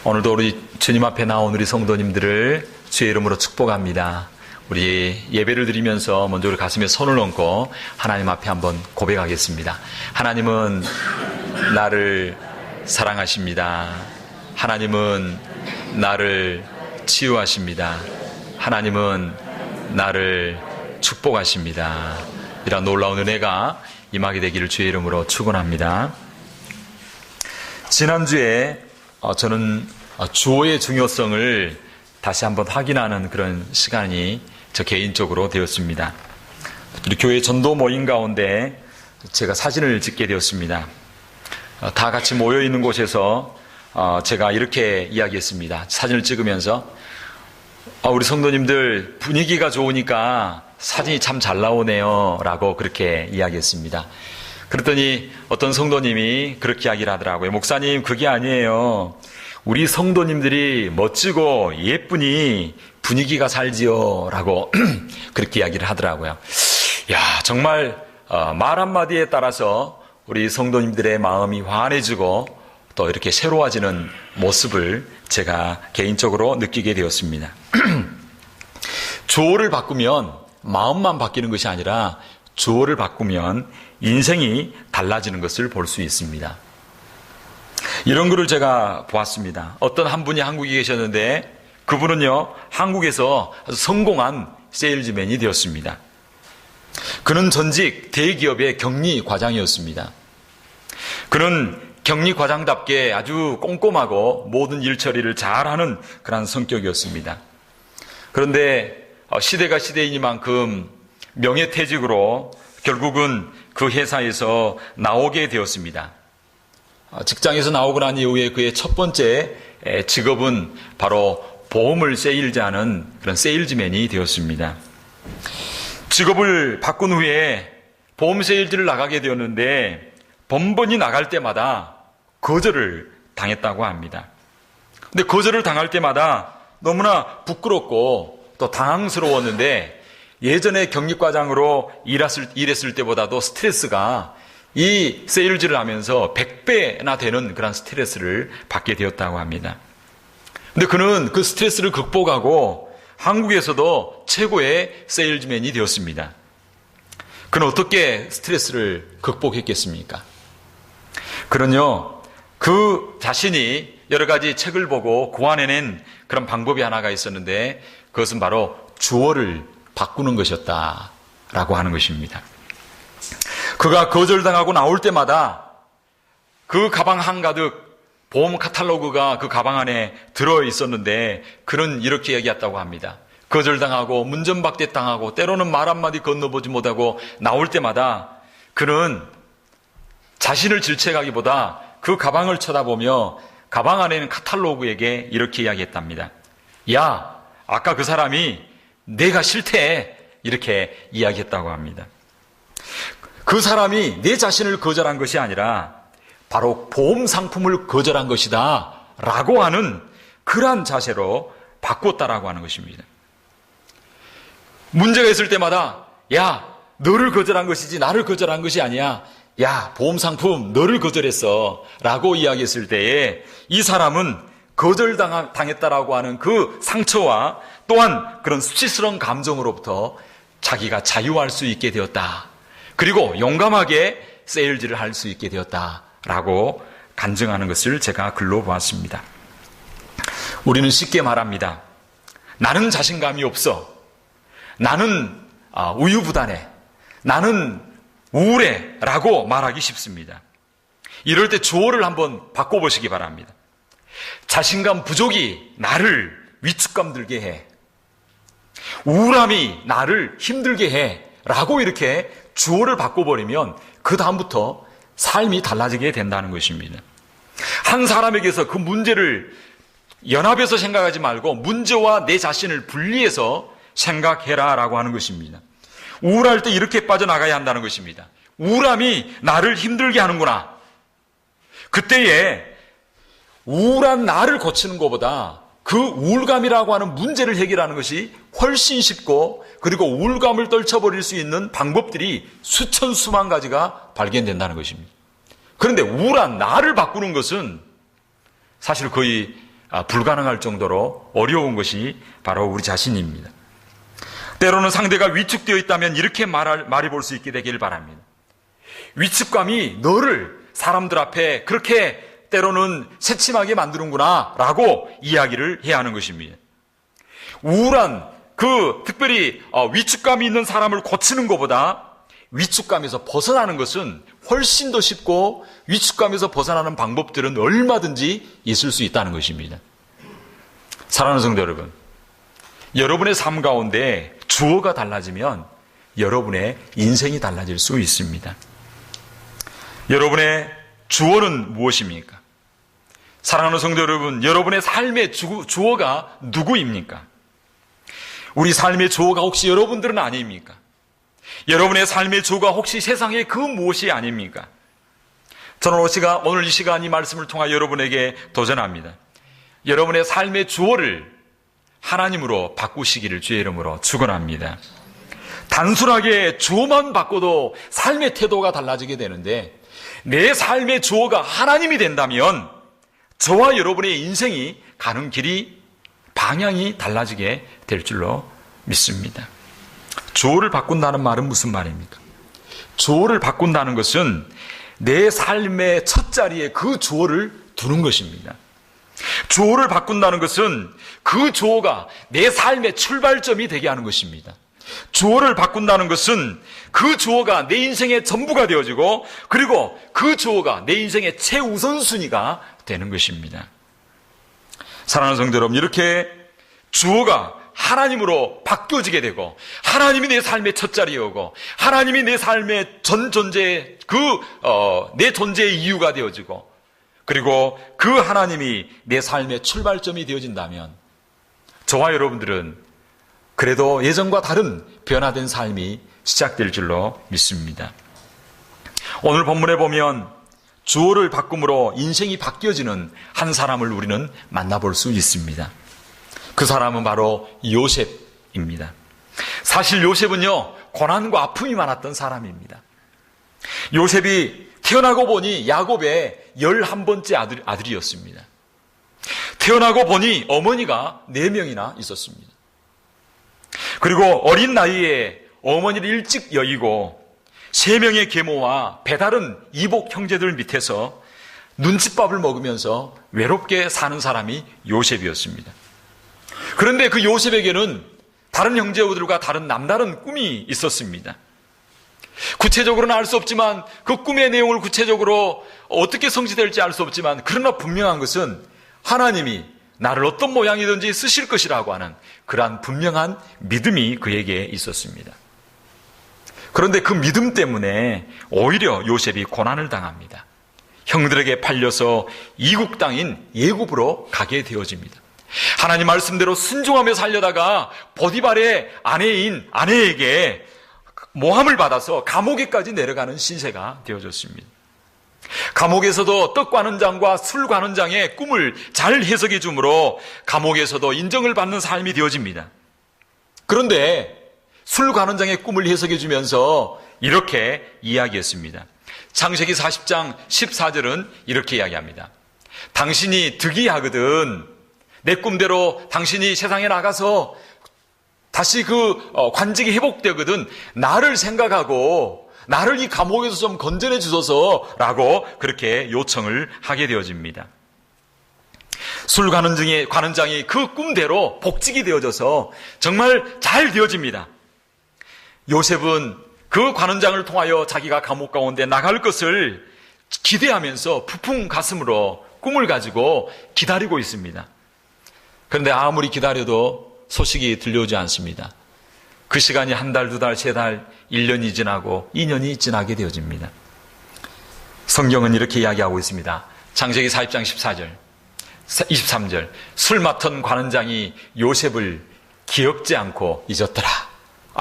오늘도 우리 주님 앞에 나온 우리 성도님들을 주의 이름으로 축복합니다. 우리 예배를 드리면서 먼저 우리 가슴에 손을 얹고 하나님 앞에 한번 고백하겠습니다. 하나님은 나를 사랑하십니다. 하나님은 나를 치유하십니다. 하나님은 나를 축복하십니다. 이런 놀라운 은혜가 임하게 되기를 주의 이름으로 축원합니다. 지난주에 저는 주어의 중요성을 다시 한번 확인하는 그런 시간이 저 개인적으로 되었습니다. 우리 교회 전도 모임 가운데 제가 사진을 찍게 되었습니다. 다 같이 모여 있는 곳에서 제가 이렇게 이야기했습니다. 사진을 찍으면서 우리 성도님들 분위기가 좋으니까 사진이 참 잘 나오네요 라고 그렇게 이야기했습니다. 그랬더니 어떤 성도님이 그렇게 이야기를 하더라고요. 목사님, 그게 아니에요. 우리 성도님들이 멋지고 예쁘니 분위기가 살지요 라고 그렇게 이야기를 하더라고요. 야, 정말 말 한마디에 따라서 우리 성도님들의 마음이 환해지고 또 이렇게 새로워지는 모습을 제가 개인적으로 느끼게 되었습니다. 주어를 바꾸면 마음만 바뀌는 것이 아니라 주어를 바꾸면 인생이 달라지는 것을 볼 수 있습니다. 이런 글을 제가 보았습니다. 어떤 한 분이 한국에 계셨는데 그분은요, 한국에서 아주 성공한 세일즈맨이 되었습니다. 그는 전직 대기업의 격리 과장이었습니다. 그는 격리 과장답게 아주 꼼꼼하고 모든 일 처리를 잘하는 그런 성격이었습니다. 그런데 시대가 시대이니만큼 명예퇴직으로 결국은 그 회사에서 나오게 되었습니다. 직장에서 나오고 난 이후에 그의 첫 번째 직업은 바로 보험을 세일즈하는 그런 세일즈맨이 되었습니다. 직업을 바꾼 후에 보험 세일즈를 나가게 되었는데 번번이 나갈 때마다 거절을 당했다고 합니다. 근데 거절을 당할 때마다 너무나 부끄럽고 또 당황스러웠는데 예전에 격리과장으로 일했을 때보다도 스트레스가 이 세일즈를 하면서 100배나 되는 그런 스트레스를 받게 되었다고 합니다. 근데 그는 그 스트레스를 극복하고 한국에서도 최고의 세일즈맨이 되었습니다. 그는 어떻게 스트레스를 극복했겠습니까? 그는요, 그 자신이 여러 가지 책을 보고 고안해낸 그런 방법이 하나가 있었는데 그것은 바로 주어를 바꾸는 것이었다라고 하는 것입니다. 그가 거절당하고 나올 때마다 그 가방 한가득 보험 카탈로그가 그 가방 안에 들어있었는데 그는 이렇게 얘기했다고 합니다. 거절당하고 문전박대당하고 때로는 말 한마디 건너보지 못하고 나올 때마다 그는 자신을 질책하기보다 그 가방을 쳐다보며 가방 안에 있는 카탈로그에게 이렇게 이야기했답니다. 야, 아까 그 사람이 내가 싫대 이렇게 이야기했다고 합니다. 그 사람이 내 자신을 거절한 것이 아니라 바로 보험 상품을 거절한 것이다 라고 하는 그러한 자세로 바꿨다라고 하는 것입니다. 문제가 있을 때마다 야, 너를 거절한 것이지 나를 거절한 것이 아니야. 야, 보험 상품 너를 거절했어 라고 이야기했을 때에 이 사람은 거절당했다라고 하는 그 상처와 또한 그런 수치스러운 감정으로부터 자기가 자유할 수 있게 되었다. 그리고 용감하게 세일즈를 할 수 있게 되었다라고 간증하는 것을 제가 글로 보았습니다. 우리는 쉽게 말합니다. 나는 자신감이 없어. 나는 우유부단해. 나는 우울해 라고 말하기 쉽습니다. 이럴 때 주어를 한번 바꿔보시기 바랍니다. 자신감 부족이 나를 위축감 들게 해. 우울함이 나를 힘들게 해 라고 이렇게 주어를 바꿔버리면 그 다음부터 삶이 달라지게 된다는 것입니다. 한 사람에게서 그 문제를 연합해서 생각하지 말고 문제와 내 자신을 분리해서 생각해라 라고 하는 것입니다. 우울할 때 이렇게 빠져나가야 한다는 것입니다. 우울함이 나를 힘들게 하는구나. 그때에 우울한 나를 고치는 것보다 그 우울감이라고 하는 문제를 해결하는 것이 훨씬 쉽고 그리고 우울감을 떨쳐버릴 수 있는 방법들이 수천 수만 가지가 발견된다는 것입니다. 그런데 우울한 나를 바꾸는 것은 사실 거의 불가능할 정도로 어려운 것이 바로 우리 자신입니다. 때로는 상대가 위축되어 있다면 이렇게 말해볼 수 있게 되길 바랍니다. 위축감이 너를 사람들 앞에 그렇게 때로는 새침하게 만드는구나 라고 이야기를 해야 하는 것입니다. 우울한 특별히 위축감이 있는 사람을 고치는 것보다 위축감에서 벗어나는 것은 훨씬 더 쉽고 위축감에서 벗어나는 방법들은 얼마든지 있을 수 있다는 것입니다. 사랑하는 성도 여러분, 여러분의 삶 가운데 주어가 달라지면 여러분의 인생이 달라질 수 있습니다. 여러분의 주어는 무엇입니까? 사랑하는 성도 여러분, 여러분의 삶의 주어가 누구입니까? 우리 삶의 주어가 혹시 여러분들은 아닙니까? 여러분의 삶의 주어가 혹시 세상의 그 무엇이 아닙니까? 저는 오늘 이 시간 이 말씀을 통하여 여러분에게 도전합니다. 여러분의 삶의 주어를 하나님으로 바꾸시기를 주의 이름으로 축원합니다. 단순하게 주어만 바꿔도 삶의 태도가 달라지게 되는데 내 삶의 주어가 하나님이 된다면 저와 여러분의 인생이 가는 길이 방향이 달라지게 될 줄로 믿습니다. 주어를 바꾼다는 말은 무슨 말입니까? 주어를 바꾼다는 것은 내 삶의 첫 자리에 그 주어를 두는 것입니다. 주어를 바꾼다는 것은 그 주어가 내 삶의 출발점이 되게 하는 것입니다. 주어를 바꾼다는 것은 그 주어가 내 인생의 전부가 되어지고 그리고 그 주어가 내 인생의 최우선순위가 되는 것입니다. 사랑하는 성도 여러분, 이렇게 주어가 하나님으로 바뀌어지게 되고 하나님이 내 삶의 첫 자리에 오고 하나님이 내 삶의 전 존재의 내 존재의 이유가 되어지고 그리고 그 하나님이 내 삶의 출발점이 되어진다면 저와 여러분들은 그래도 예전과 다른 변화된 삶이 시작될 줄로 믿습니다. 오늘 본문에 보면 주어를 바꿈으로 인생이 바뀌어지는 한 사람을 우리는 만나볼 수 있습니다. 그 사람은 바로 요셉입니다. 사실 요셉은요, 고난과 아픔이 많았던 사람입니다. 요셉이 태어나고 보니 야곱의 11번째 아들이었습니다. 태어나고 보니 어머니가 4명이나 있었습니다. 그리고 어린 나이에 어머니를 일찍 여의고 3명의 계모와 배다른 이복 형제들 밑에서 눈칫밥을 먹으면서 외롭게 사는 사람이 요셉이었습니다. 그런데 그 요셉에게는 다른 형제들과 다른 남다른 꿈이 있었습니다. 구체적으로는 알 수 없지만 그 꿈의 내용을 구체적으로 어떻게 성취될지 알 수 없지만 그러나 분명한 것은 하나님이 나를 어떤 모양이든지 쓰실 것이라고 하는 그러한 분명한 믿음이 그에게 있었습니다. 그런데 그 믿음 때문에 오히려 요셉이 고난을 당합니다. 형들에게 팔려서 이국 땅인 애굽으로 가게 되어집니다. 하나님 말씀대로 순종하며 살려다가 보디발의 아내에게 모함을 받아서 감옥에까지 내려가는 신세가 되어졌습니다. 감옥에서도 떡 관원장과 술 관원장의 꿈을 잘 해석해 주므로 감옥에서도 인정을 받는 삶이 되어집니다. 그런데 술 관원장의 꿈을 해석해 주면서 이렇게 이야기했습니다. 창세기 40장 14절은 이렇게 이야기합니다. 당신이 득이하거든 내 꿈대로 당신이 세상에 나가서 다시 관직이 회복되거든 나를 생각하고 나를 이 감옥에서 좀 건져내 주소서라고 그렇게 요청을 하게 되어집니다. 술 관원장이 그 꿈대로 복직이 되어져서 정말 잘 되어집니다. 요셉은 그 관원장을 통하여 자기가 감옥 가운데 나갈 것을 기대하면서 부푼 가슴으로 꿈을 가지고 기다리고 있습니다. 그런데 아무리 기다려도 소식이 들려오지 않습니다. 그 시간이 1달, 2달, 3달, 1년이 지나고 2년이 지나게 되어집니다. 성경은 이렇게 이야기하고 있습니다. 창세기 40장 14절, 23절. 술 맡은 관원장이 요셉을 기억지 않고 잊었더라.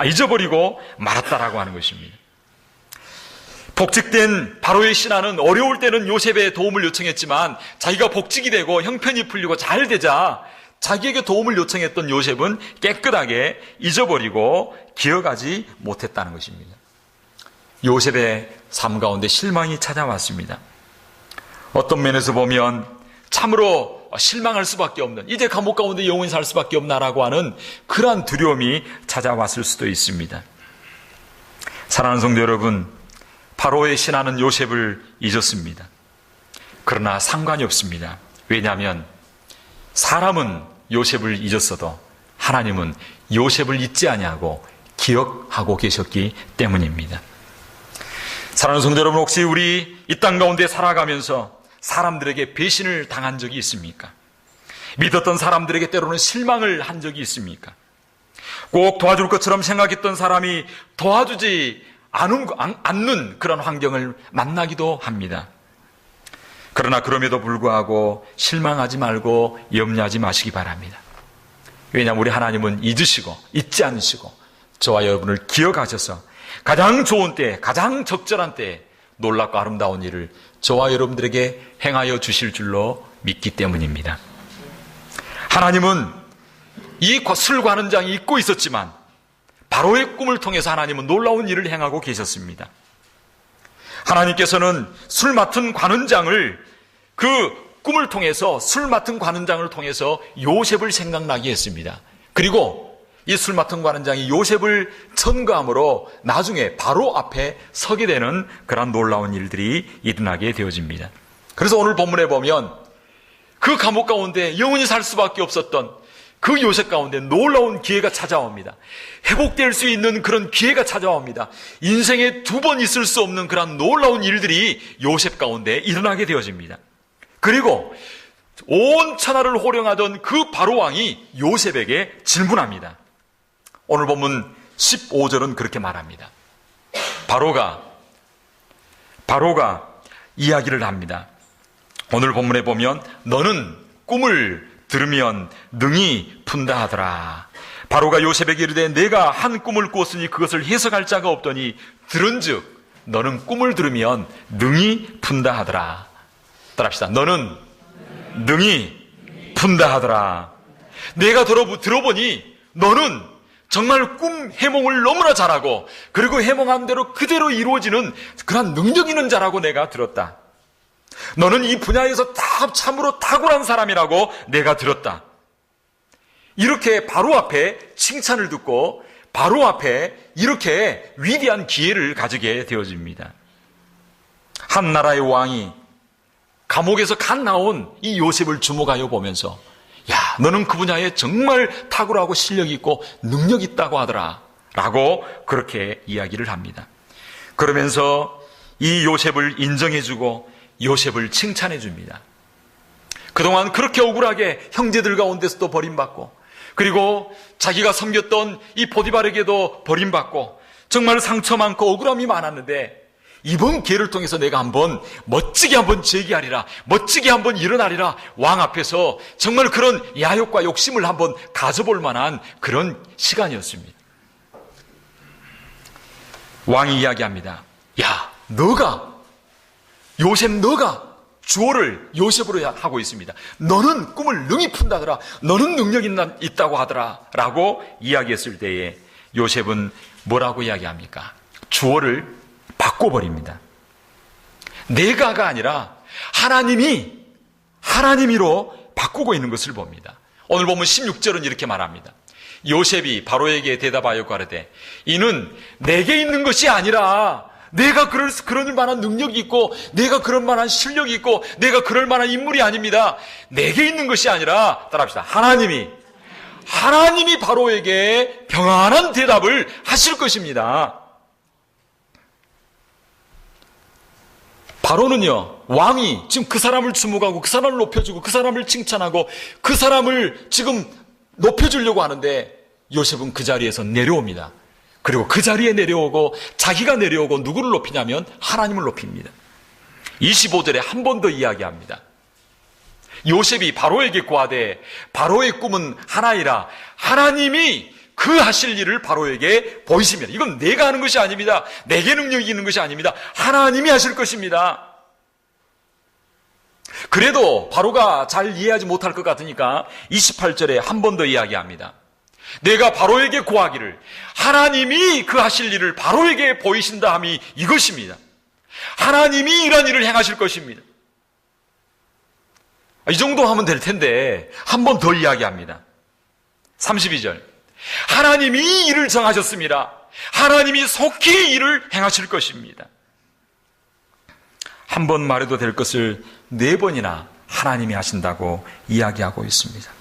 잊어버리고 말았다라고 하는 것입니다. 복직된 바로의 신하는 어려울 때는 요셉의 도움을 요청했지만 자기가 복직이 되고 형편이 풀리고 잘 되자 자기에게 도움을 요청했던 요셉은 깨끗하게 잊어버리고 기억하지 못했다는 것입니다. 요셉의 삶 가운데 실망이 찾아왔습니다. 어떤 면에서 보면 참으로 실망할 수밖에 없는, 이제 감옥 가운데 영원히 살 수밖에 없나라고 하는 그러한 두려움이 찾아왔을 수도 있습니다. 사랑하는 성도 여러분, 바로의 신하는 요셉을 잊었습니다. 그러나 상관이 없습니다. 왜냐하면 사람은 요셉을 잊었어도 하나님은 요셉을 잊지 아니하고 기억하고 계셨기 때문입니다. 사랑하는 성도 여러분, 혹시 우리 이 땅 가운데 살아가면서 사람들에게 배신을 당한 적이 있습니까? 믿었던 사람들에게 때로는 실망을 한 적이 있습니까? 꼭 도와줄 것처럼 생각했던 사람이 도와주지 않는 그런 환경을 만나기도 합니다. 그러나 그럼에도 불구하고 실망하지 말고 염려하지 마시기 바랍니다. 왜냐하면 우리 하나님은 잊으시고 잊지 않으시고 저와 여러분을 기억하셔서 가장 좋은 때, 가장 적절한 때에 놀랍고 아름다운 일을 저와 여러분들에게 행하여 주실 줄로 믿기 때문입니다. 하나님은 이 술 관원장이 잊고 있었지만 바로의 꿈을 통해서 하나님은 놀라운 일을 행하고 계셨습니다. 하나님께서는 술 맡은 관원장을, 그 꿈을 통해서, 술 맡은 관원장을 통해서 요셉을 생각나게 했습니다. 그리고 이 술 맡은 관원장이 요셉을 천거함으로 나중에 바로 앞에 서게 되는 그런 놀라운 일들이 일어나게 되어집니다. 그래서 오늘 본문에 보면 그 감옥 가운데 영원히 살 수밖에 없었던 그 요셉 가운데 놀라운 기회가 찾아옵니다. 회복될 수 있는 그런 기회가 찾아옵니다. 인생에 두 번 있을 수 없는 그런 놀라운 일들이 요셉 가운데 일어나게 되어집니다. 그리고 온 천하를 호령하던 그 바로왕이 요셉에게 질문합니다. 오늘 본문 15절은 그렇게 말합니다. 바로가 이야기를 합니다. 오늘 본문에 보면 너는 꿈을 들으면 능히 푼다 하더라. 바로가 요셉에게 이르되 내가 한 꿈을 꾸었으니 그것을 해석할 자가 없더니 들은즉 너는 꿈을 들으면 능히 푼다 하더라. 따라합시다. 너는 능히 푼다 하더라. 내가 들어보니 너는 정말 꿈 해몽을 너무나 잘하고 그리고 해몽한 대로 그대로 이루어지는 그런 능력 있는 자라고 내가 들었다. 너는 이 분야에서 참으로 탁월한 사람이라고 내가 들었다. 이렇게 바로 앞에 칭찬을 듣고 바로 앞에 이렇게 위대한 기회를 가지게 되어집니다. 한 나라의 왕이 감옥에서 갓 나온 이 요셉을 주목하여 보면서 야, 너는 그 분야에 정말 탁월하고 실력이 있고 능력이 있다고 하더라 라고 그렇게 이야기를 합니다. 그러면서 이 요셉을 인정해주고 요셉을 칭찬해줍니다. 그동안 그렇게 억울하게 형제들 가운데서도 버림받고 그리고 자기가 섬겼던 이 보디발에게도 버림받고 정말 상처 많고 억울함이 많았는데 이번 기회를 통해서 내가 한번 멋지게 한번 제기하리라, 멋지게 한번 일어나리라, 왕 앞에서 정말 그런 야욕과 욕심을 한번 가져볼 만한 그런 시간이었습니다. 왕이 이야기합니다. 야, 요셉 너가 주어를 요셉으로 하고 있습니다. 너는 꿈을 능히 푼다더라. 너는 능력이 있다고 하더라 라고 이야기했을 때에 요셉은 뭐라고 이야기합니까? 주어를 바꿔버립니다. 내가가 아니라 하나님이로 바꾸고 있는 것을 봅니다. 오늘 보면 16절은 이렇게 말합니다. 요셉이 바로에게 대답하여 가로되 이는 내게 있는 것이 아니라 내가 그럴 만한 능력이 있고 내가 그럴 만한 실력이 있고 내가 그럴 만한 인물이 아닙니다. 내게 있는 것이 아니라 따라합시다. 하나님이 바로에게 평안한 대답을 하실 것입니다. 바로는요, 왕이 지금 그 사람을 주목하고 그 사람을 높여주고 그 사람을 칭찬하고 그 사람을 지금 높여주려고 하는데 요셉은 그 자리에서 내려옵니다. 그리고 그 자리에 내려오고 자기가 내려오고 누구를 높이냐면 하나님을 높입니다. 25절에 한 번 더 이야기합니다. 요셉이 바로에게 구하되 바로의 꿈은 하나이라 하나님이 그 하실 일을 바로에게 보이시면 이건 내가 하는 것이 아닙니다. 내게 능력이 있는 것이 아닙니다. 하나님이 하실 것입니다. 그래도 바로가 잘 이해하지 못할 것 같으니까 28절에 한 번 더 이야기합니다. 내가 바로에게 구하기를 하나님이 그 하실 일을 바로에게 보이신다 함이 이것입니다. 하나님이 이런 일을 행하실 것입니다. 이 정도 하면 될 텐데 한 번 더 이야기합니다. 32절. 하나님이 이 일을 정하셨습니다. 하나님이 속히 이 일을 행하실 것입니다. 한 번 말해도 될 것을 4번이나 하나님이 하신다고 이야기하고 있습니다.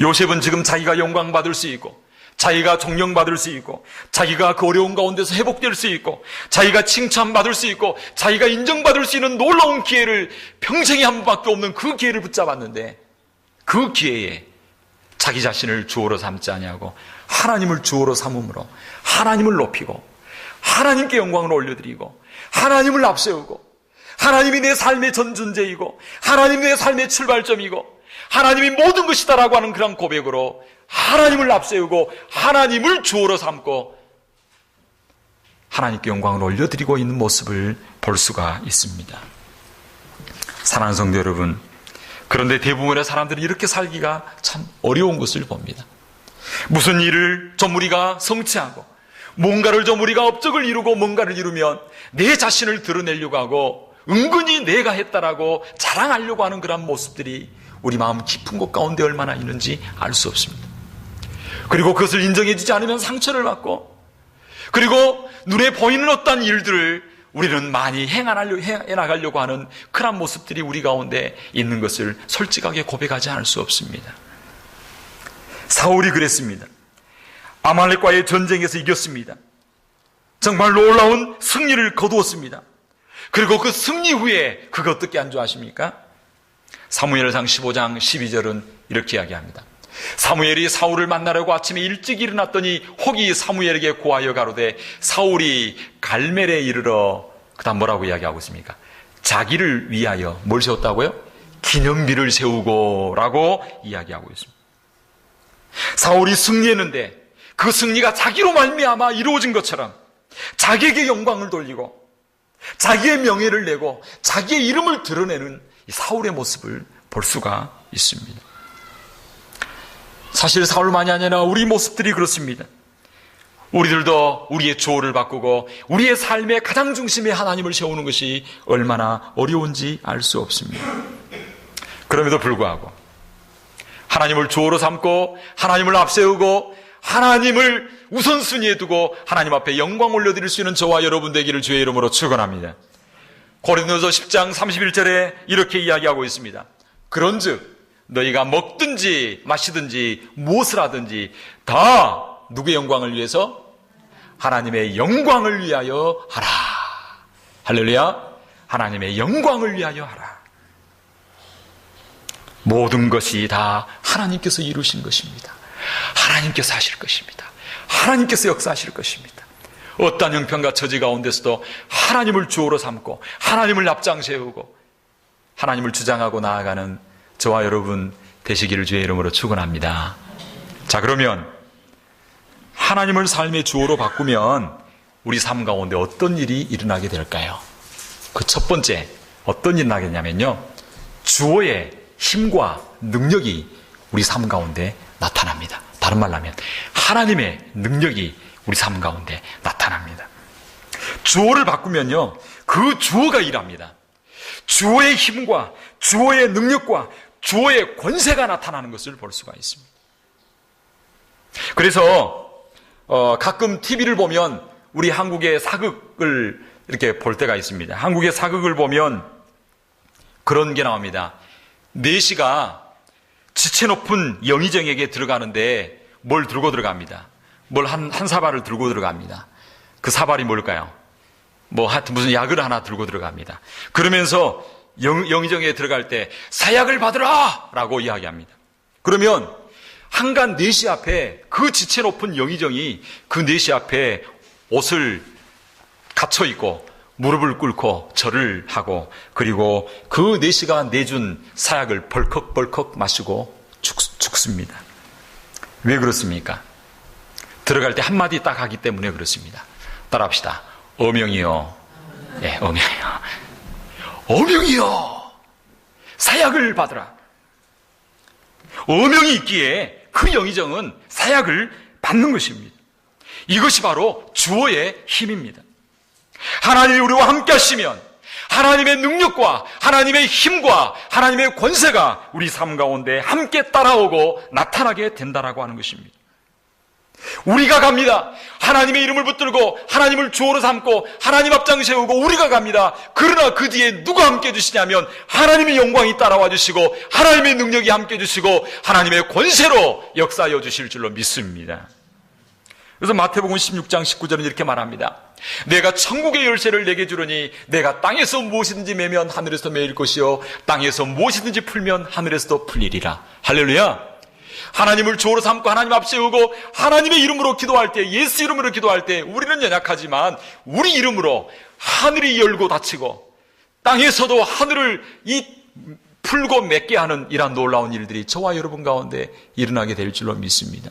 요셉은 지금 자기가 영광받을 수 있고, 자기가 존경받을 수 있고, 자기가 그 어려운 가운데서 회복될 수 있고, 자기가 칭찬받을 수 있고, 자기가 인정받을 수 있는 놀라운 기회를, 평생에 한 번밖에 없는 그 기회를 붙잡았는데, 그 기회에 자기 자신을 주어로 삼지 아니하고 하나님을 주어로 삼음으로 하나님을 높이고 하나님께 영광을 올려드리고 하나님을 앞세우고, 하나님이 내 삶의 전준제이고 하나님이 내 삶의 출발점이고 하나님이 모든 것이다라고 하는 그런 고백으로 하나님을 앞세우고 하나님을 주어로 삼고 하나님께 영광을 올려드리고 있는 모습을 볼 수가 있습니다. 사랑하는 성도 여러분, 그런데 대부분의 사람들이 이렇게 살기가 참 어려운 것을 봅니다. 무슨 일을 좀 우리가 성취하고 뭔가를 좀 우리가 업적을 이루고 뭔가를 이루면 내 자신을 드러내려고 하고 은근히 내가 했다라고 자랑하려고 하는 그런 모습들이 우리 마음 깊은 곳 가운데 얼마나 있는지 알 수 없습니다. 그리고 그것을 인정해 주지 않으면 상처를 받고, 그리고 눈에 보이는 어떤 일들을 우리는 많이 해나가려고 하는 그런 모습들이 우리 가운데 있는 것을 솔직하게 고백하지 않을 수 없습니다. 사울이 그랬습니다. 아말렉과의 전쟁에서 이겼습니다. 정말 놀라운 승리를 거두었습니다. 그리고 그 승리 후에 그거 어떻게 안 좋아하십니까? 사무엘상 15장 12절은 이렇게 이야기합니다. 사무엘이 사울을 만나려고 아침에 일찍 일어났더니 혹이 사무엘에게 고하여 가로되 사울이 갈멜에 이르러, 그 다음 뭐라고 이야기하고 있습니까? 자기를 위하여 뭘 세웠다고요? 기념비를 세우고 라고 이야기하고 있습니다. 사울이 승리했는데 그 승리가 자기로 말미암아 이루어진 것처럼 자기에게 영광을 돌리고 자기의 명예를 내고 자기의 이름을 드러내는 이 사울의 모습을 볼 수가 있습니다. 사실 사울만이 아니라 우리 모습들이 그렇습니다. 우리들도 우리의 주어를 바꾸고 우리의 삶의 가장 중심에 하나님을 세우는 것이 얼마나 어려운지 알 수 없습니다. 그럼에도 불구하고 하나님을 주어로 삼고 하나님을 앞세우고 하나님을 우선순위에 두고 하나님 앞에 영광 올려드릴 수 있는 저와 여러분 되기를 주의 이름으로 축원합니다. 고린도서 10장 31절에 이렇게 이야기하고 있습니다. 그런즉 너희가 먹든지 마시든지 무엇을 하든지 다 누구의 영광을 위해서? 하나님의 영광을 위하여 하라. 할렐루야. 하나님의 영광을 위하여 하라. 모든 것이 다 하나님께서 이루신 것입니다. 하나님께서 하실 것입니다. 하나님께서 역사하실 것입니다. 어떠한 형편과 처지 가운데서도 하나님을 주어로 삼고 하나님을 앞장 세우고 하나님을 주장하고 나아가는 저와 여러분 되시기를 주의 이름으로 축원합니다. 자, 그러면 하나님을 삶의 주어로 바꾸면 우리 삶 가운데 어떤 일이 일어나게 될까요? 그 첫 번째 어떤 일이 나겠냐면요, 주어의 힘과 능력이 우리 삶 가운데 나타납니다. 다른 말로 하면 하나님의 능력이 우리 삶 가운데 나타납니다. 주어를 바꾸면요, 그 주어가 일합니다. 주어의 힘과 주어의 능력과 주어의 권세가 나타나는 것을 볼 수가 있습니다. 그래서 가끔 TV를 보면 우리 한국의 사극을 이렇게 볼 때가 있습니다. 한국의 사극을 보면 그런 게 나옵니다. 내시가 지체 높은 영의정에게 들어가는데 뭘 들고 들어갑니다. 뭘 한 사발을 들고 들어갑니다. 그 사발이 뭘까요? 하여튼 무슨 약을 하나 들고 들어갑니다. 그러면서 영의정에 들어갈 때 사약을 받으라! 라고 이야기합니다. 그러면 한간 내시 앞에 그 지체 높은 영의정이 그 내시 앞에 옷을 갖춰 입고 무릎을 꿇고 절을 하고 그리고 그 내시가 내준 사약을 벌컥벌컥 마시고 죽습니다. 왜 그렇습니까? 들어갈 때 한마디 딱 하기 때문에 그렇습니다. 따라합시다. 어명이요. 예, 어명이요. 어명이요. 사약을 받으라. 어명이 있기에 그 영의정은 사약을 받는 것입니다. 이것이 바로 주어의 힘입니다. 하나님이 우리와 함께 하시면, 하나님의 능력과 하나님의 힘과 하나님의 권세가 우리 삶 가운데 함께 따라오고 나타나게 된다라고 하는 것입니다. 우리가 갑니다. 하나님의 이름을 붙들고 하나님을 주어로 삼고 하나님 앞장 세우고 우리가 갑니다. 그러나 그 뒤에 누가 함께 해주시냐면 하나님의 영광이 따라와 주시고 하나님의 능력이 함께 해주시고 하나님의 권세로 역사하여 주실 줄로 믿습니다. 그래서 마태복음 16장 19절은 이렇게 말합니다. 내가 천국의 열쇠를 내게 주르니 내가 땅에서 무엇이든지 매면 하늘에서 매일 것이요 땅에서 무엇이든지 풀면 하늘에서도 풀리리라. 할렐루야. 하나님을 주어로 삼고 하나님 앞 세우고 하나님의 이름으로 기도할 때, 예수 이름으로 기도할 때 우리는 연약하지만 우리 이름으로 하늘이 열고 닫히고 땅에서도 하늘을 풀고 맺게 하는 이러한 놀라운 일들이 저와 여러분 가운데 일어나게 될 줄로 믿습니다.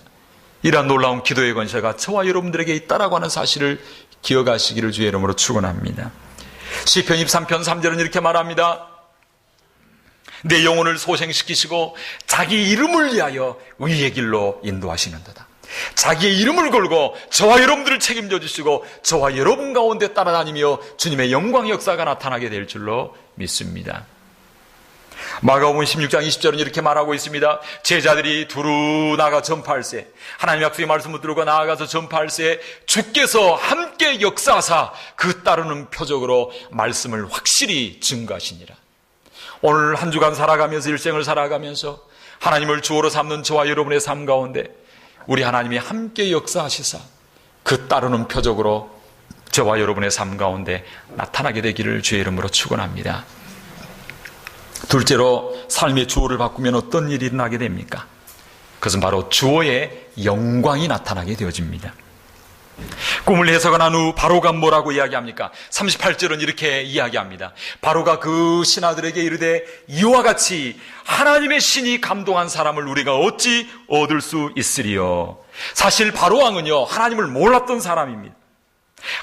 이러한 놀라운 기도의 권세가 저와 여러분들에게 있다라고 하는 사실을 기억하시기를 주의 이름으로 축원합니다. 시편 23편 3절은 이렇게 말합니다. 내 영혼을 소생시키시고 자기 이름을 위하여 의의 길로 인도하시는도다. 자기의 이름을 걸고 저와 여러분들을 책임져 주시고 저와 여러분 가운데 따라다니며 주님의 영광의 역사가 나타나게 될 줄로 믿습니다. 마가복음 16장 20절은 이렇게 말하고 있습니다. 제자들이 두루 나가 전파할세, 하나님 약속의 말씀을 들고 나아가서 전파할세 주께서 함께 역사하사 그 따르는 표적으로 말씀을 확실히 증거하시니라. 오늘 한 주간 살아가면서 일생을 살아가면서 하나님을 주어로 삼는 저와 여러분의 삶 가운데 우리 하나님이 함께 역사하시사 그 따르는 표적으로 저와 여러분의 삶 가운데 나타나게 되기를 주의 이름으로 축원합니다. 둘째로 삶의 주어를 바꾸면 어떤 일이 일어나게 됩니까? 그것은 바로 주어의 영광이 나타나게 되어집니다. 꿈을 해석한 후 바로가 뭐라고 이야기합니까? 38절은 이렇게 이야기합니다. 바로가 그 신하들에게 이르되 이와 같이 하나님의 신이 감동한 사람을 우리가 어찌 얻을 수 있으리요. 사실 바로왕은요 하나님을 몰랐던 사람입니다.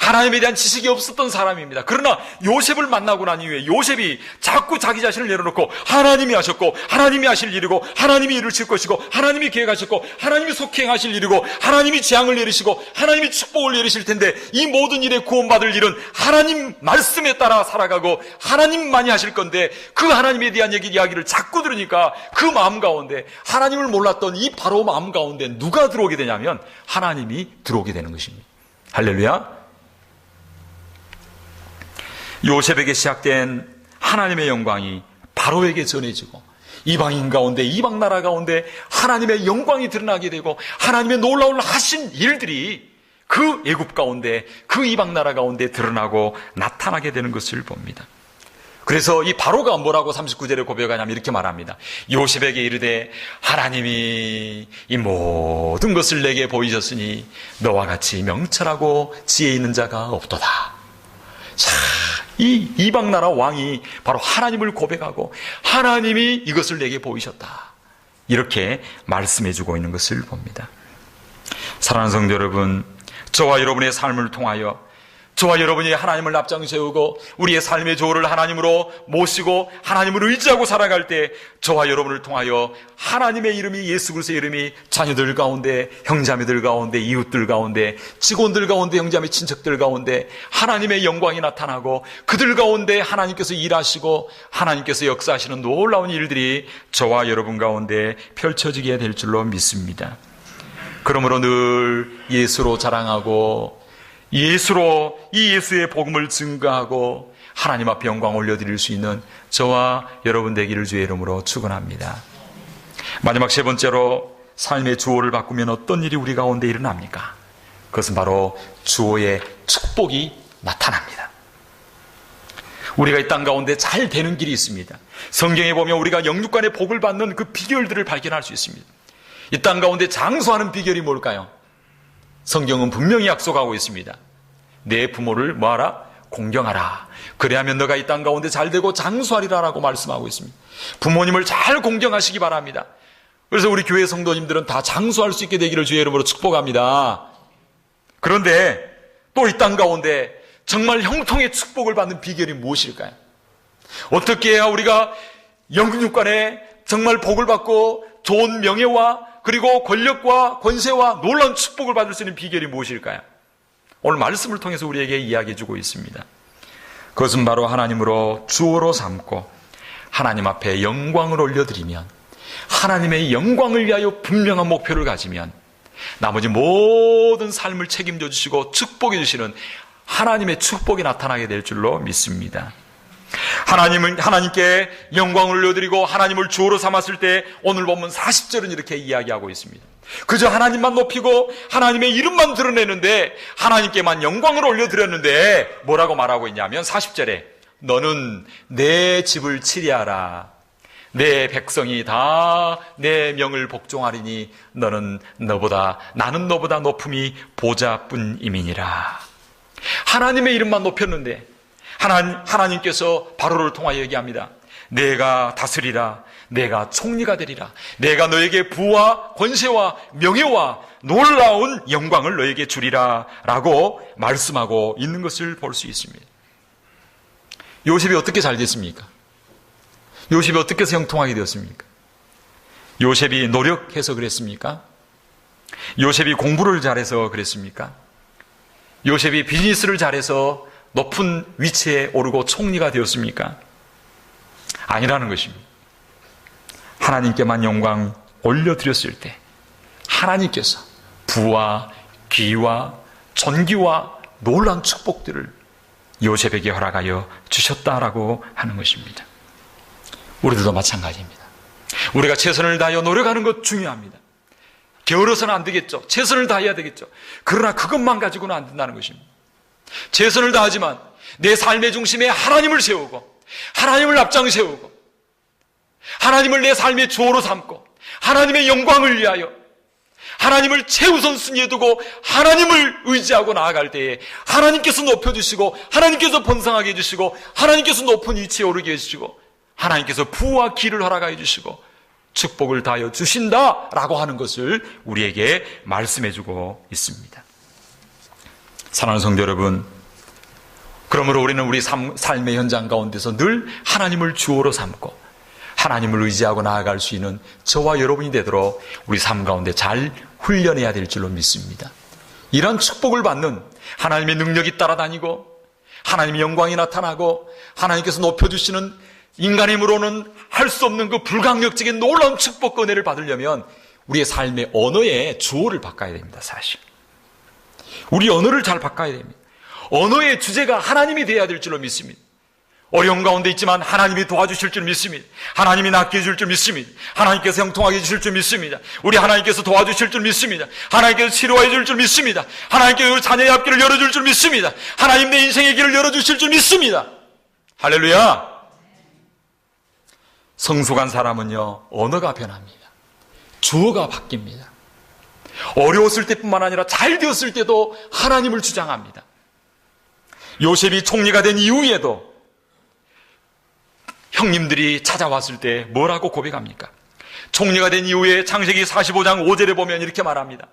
하나님에 대한 지식이 없었던 사람입니다. 그러나 요셉을 만나고 난 이후에 요셉이 자꾸 자기 자신을 내려놓고 하나님이 하셨고 하나님이 하실 일이고 하나님이 이루실 것이고 하나님이 계획하셨고 하나님이 속히 행하실 일이고 하나님이 재앙을 내리시고 하나님이 축복을 내리실 텐데 이 모든 일에 구원받을 일은 하나님 말씀에 따라 살아가고 하나님만이 하실 건데 그 하나님에 대한 이야기를 자꾸 들으니까 그 마음 가운데 하나님을 몰랐던 이 바로 마음 가운데 누가 들어오게 되냐면 하나님이 들어오게 되는 것입니다. 할렐루야. 요셉에게 시작된 하나님의 영광이 바로에게 전해지고 이방인 가운데 이방 나라 가운데 하나님의 영광이 드러나게 되고 하나님의 놀라운 하신 일들이 그 애굽 가운데 그 이방 나라 가운데 드러나고 나타나게 되는 것을 봅니다. 그래서 이 바로가 뭐라고 39절에 고백하냐면 이렇게 말합니다. 요셉에게 이르되 하나님이 이 모든 것을 내게 보이셨으니 너와 같이 명철하고 지혜 있는 자가 없도다. 자, 이 이방 나라 왕이 바로 하나님을 고백하고 하나님이 이것을 내게 보이셨다. 이렇게 말씀해주고 있는 것을 봅니다. 사랑하는 성도 여러분, 저와 여러분의 삶을 통하여 저와 여러분이 하나님을 앞장 세우고 우리의 삶의 조를 하나님으로 모시고 하나님을 의지하고 살아갈 때 저와 여러분을 통하여 하나님의 이름이 예수 그리스도의 이름이 자녀들 가운데 형제자매들 가운데 이웃들 가운데 직원들 가운데 형제자매 친척들 가운데 하나님의 영광이 나타나고 그들 가운데 하나님께서 일하시고 하나님께서 역사하시는 놀라운 일들이 저와 여러분 가운데 펼쳐지게 될 줄로 믿습니다. 그러므로 늘 예수로 자랑하고 예수로 이 예수의 복음을 증거하고 하나님 앞에 영광 올려드릴 수 있는 저와 여러분 되기를 주의 이름으로 축원합니다. 마지막 세 번째로 삶의 주어를 바꾸면 어떤 일이 우리 가운데 일어납니까? 그것은 바로 주어의 축복이 나타납니다. 우리가 이 땅 가운데 잘 되는 길이 있습니다. 성경에 보면 우리가 영육간의 복을 받는 그 비결들을 발견할 수 있습니다. 이 땅 가운데 장수하는 비결이 뭘까요? 성경은 분명히 약속하고 있습니다. 내 부모를 뭐하라? 공경하라. 그래야면 너가 이 땅 가운데 잘되고 장수하리라 라고 말씀하고 있습니다. 부모님을 잘 공경하시기 바랍니다. 그래서 우리 교회 성도님들은 다 장수할 수 있게 되기를 주의 이름으로 축복합니다. 그런데 또 이 땅 가운데 정말 형통의 축복을 받는 비결이 무엇일까요? 어떻게 해야 우리가 영육간에 정말 복을 받고 좋은 명예와 그리고 권력과 권세와 놀라운 축복을 받을 수 있는 비결이 무엇일까요? 오늘 말씀을 통해서 우리에게 이야기해 주고 있습니다. 그것은 바로 하나님으로 주어로 삼고 하나님 앞에 영광을 올려드리면, 하나님의 영광을 위하여 분명한 목표를 가지면 나머지 모든 삶을 책임져 주시고 축복해 주시는 하나님의 축복이 나타나게 될 줄로 믿습니다. 하나님께 영광을 올려드리고 하나님을 주어로 삼았을 때 오늘 본문 40절은 이렇게 이야기하고 있습니다. 그저 하나님만 높이고 하나님의 이름만 드러내는데, 하나님께만 영광을 올려드렸는데 뭐라고 말하고 있냐면 40절에 너는 내 집을 치리하라. 내 백성이 다 내 명을 복종하리니 나는 너보다 높음이 보좌뿐임이니라. 하나님의 이름만 높였는데 하나님께서 바로를 통하여 얘기합니다. 내가 다스리라. 내가 총리가 되리라. 내가 너에게 부와 권세와 명예와 놀라운 영광을 너에게 주리라 라고 말씀하고 있는 것을 볼 수 있습니다. 요셉이 어떻게 잘 됐습니까? 요셉이 어떻게 해서 형통하게 되었습니까? 요셉이 노력해서 그랬습니까? 요셉이 공부를 잘해서 그랬습니까? 요셉이 비즈니스를 잘해서 높은 위치에 오르고 총리가 되었습니까? 아니라는 것입니다. 하나님께만 영광 올려드렸을 때 하나님께서 부와 귀와 존귀와 놀라운 축복들을 요셉에게 허락하여 주셨다라고 하는 것입니다. 우리들도 마찬가지입니다. 우리가 최선을 다하여 노력하는 것 중요합니다. 게으러서는 안 되겠죠. 최선을 다해야 되겠죠. 그러나 그것만 가지고는 안 된다는 것입니다. 최선을 다하지만 내 삶의 중심에 하나님을 세우고 하나님을 앞장 세우고 하나님을 내 삶의 주어로 삼고 하나님의 영광을 위하여 하나님을 최우선순위에 두고 하나님을 의지하고 나아갈 때에 하나님께서 높여주시고 하나님께서 번성하게 해주시고 하나님께서 높은 위치에 오르게 해주시고 하나님께서 부와 기를 허락하여 주시고 축복을 다하여 주신다라고 하는 것을 우리에게 말씀해주고 있습니다. 사랑하는 성도 여러분, 그러므로 우리는 우리 삶의 현장 가운데서 늘 하나님을 주어로 삼고 하나님을 의지하고 나아갈 수 있는 저와 여러분이 되도록 우리 삶 가운데 잘 훈련해야 될 줄로 믿습니다. 이런 축복을 받는 하나님의 능력이 따라다니고 하나님의 영광이 나타나고 하나님께서 높여주시는 인간의 힘으로는 할 수 없는 그 불강력적인 놀라운 축복과 은혜를 받으려면 우리의 삶의 언어의 주어를 바꿔야 됩니다. 사실 우리 언어를 잘 바꿔야 됩니다. 언어의 주제가 하나님이 되어야 될 줄로 믿습니다. 어려운 가운데 있지만 하나님이 도와주실 줄 믿습니다. 하나님이 낫게 해줄 줄 믿습니다. 하나님께서 형통하게 해주실 줄 믿습니다. 우리 하나님께서 도와주실 줄 믿습니다. 하나님께서 치료해 줄 줄 믿습니다. 하나님께서 우리 자녀의 앞길을 열어줄 줄 믿습니다. 하나님 내 인생의 길을 열어주실 줄 믿습니다. 할렐루야. 성숙한 사람은요, 언어가 변합니다. 주어가 바뀝니다. 어려웠을 때뿐만 아니라 잘 되었을 때도 하나님을 주장합니다. 요셉이 총리가 된 이후에도 형님들이 찾아왔을 때 뭐라고 고백합니까? 총리가 된 이후에 창세기 45장 5절에 보면 이렇게 말합니다.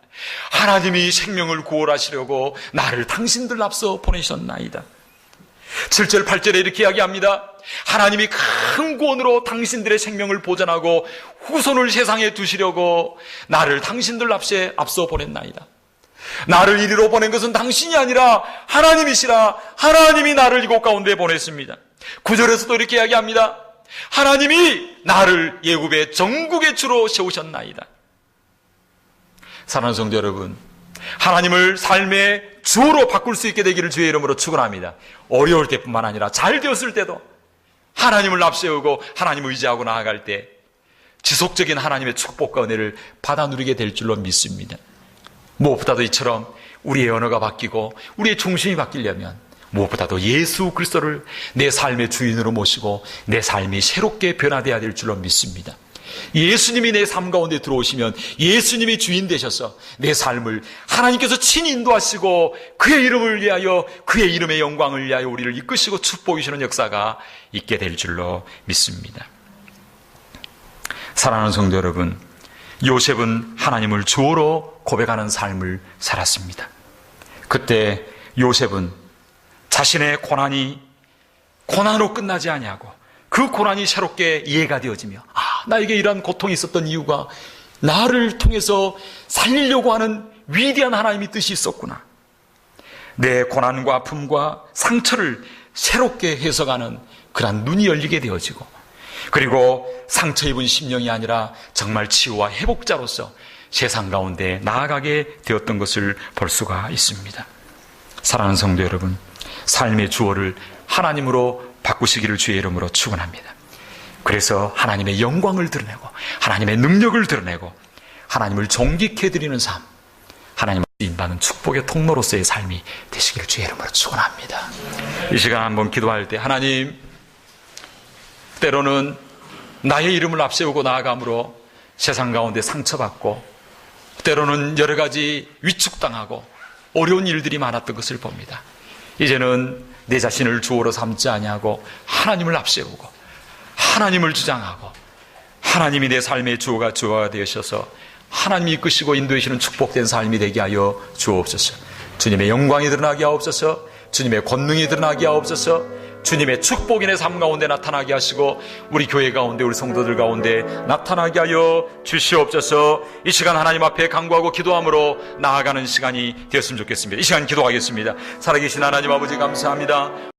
하나님이 생명을 구원하시려고 나를 당신들 앞서 보내셨나이다. 7절 8절에 이렇게 이야기합니다. 하나님이 큰 구원으로 당신들의 생명을 보전하고 후손을 세상에 두시려고 나를 당신들 앞서 보냈나이다. 나를 이리로 보낸 것은 당신이 아니라 하나님이시라. 하나님이 나를 이곳 가운데 보냈습니다. 9절에서도 이렇게 이야기합니다. 하나님이 나를 애굽의 전국의 주로 세우셨나이다. 사랑하는 성도 여러분, 하나님을 삶의 주어로 바꿀 수 있게 되기를 주의 이름으로 축원합니다. 어려울 때뿐만 아니라 잘 되었을 때도 하나님을 앞세우고 하나님을 의지하고 나아갈 때 지속적인 하나님의 축복과 은혜를 받아 누리게 될 줄로 믿습니다. 무엇보다도 이처럼 우리의 언어가 바뀌고 우리의 중심이 바뀌려면 무엇보다도 예수 그리스도를 내 삶의 주인으로 모시고 내 삶이 새롭게 변화되어야 될 줄로 믿습니다. 예수님이 내 삶 가운데 들어오시면 예수님이 주인 되셔서 내 삶을 하나님께서 친히 인도하시고 그의 이름을 위하여 그의 이름의 영광을 위하여 우리를 이끄시고 축복이시는 역사가 있게 될 줄로 믿습니다. 사랑하는 성도 여러분, 요셉은 하나님을 주어로 고백하는 삶을 살았습니다. 그때 요셉은 자신의 고난으로 끝나지 아니하고 그 고난이 새롭게 이해가 되어지며 나에게 이러한 고통이 있었던 이유가 나를 통해서 살리려고 하는 위대한 하나님의 뜻이 있었구나. 내 고난과 아픔과 상처를 새롭게 해석하는 그러한 눈이 열리게 되어지고, 그리고 상처 입은 심령이 아니라 정말 치유와 회복자로서 세상 가운데 나아가게 되었던 것을 볼 수가 있습니다. 사랑하는 성도 여러분, 삶의 주어를 하나님으로 바꾸시기를 주의 이름으로 축원합니다. 그래서 하나님의 영광을 드러내고 하나님의 능력을 드러내고 하나님을 존귀케 드리는 삶, 하나님을 인받는 축복의 통로로서의 삶이 되시기를 주의 이름으로 축원합니다. 이 시간 한번 기도할 때, 하나님, 때로는 나의 이름을 앞세우고 나아감으로 세상 가운데 상처받고, 때로는 여러 가지 위축당하고 어려운 일들이 많았던 것을 봅니다. 이제는 내 자신을 주어로 삼지 아니하고 하나님을 앞세우고 하나님을 주장하고, 하나님이 내 삶의 주어가 되셔서 하나님이 이끄시고 인도하시는 축복된 삶이 되게 하여 주옵소서. 주님의 영광이 드러나게 하옵소서. 주님의 권능이 드러나게 하옵소서. 주님의 축복이 내 삶 가운데 나타나게 하시고 우리 교회 가운데, 우리 성도들 가운데 나타나게 하여 주시옵소서. 이 시간 하나님 앞에 간구하고 기도함으로 나아가는 시간이 되었으면 좋겠습니다. 이 시간 기도하겠습니다. 살아계신 하나님 아버지, 감사합니다.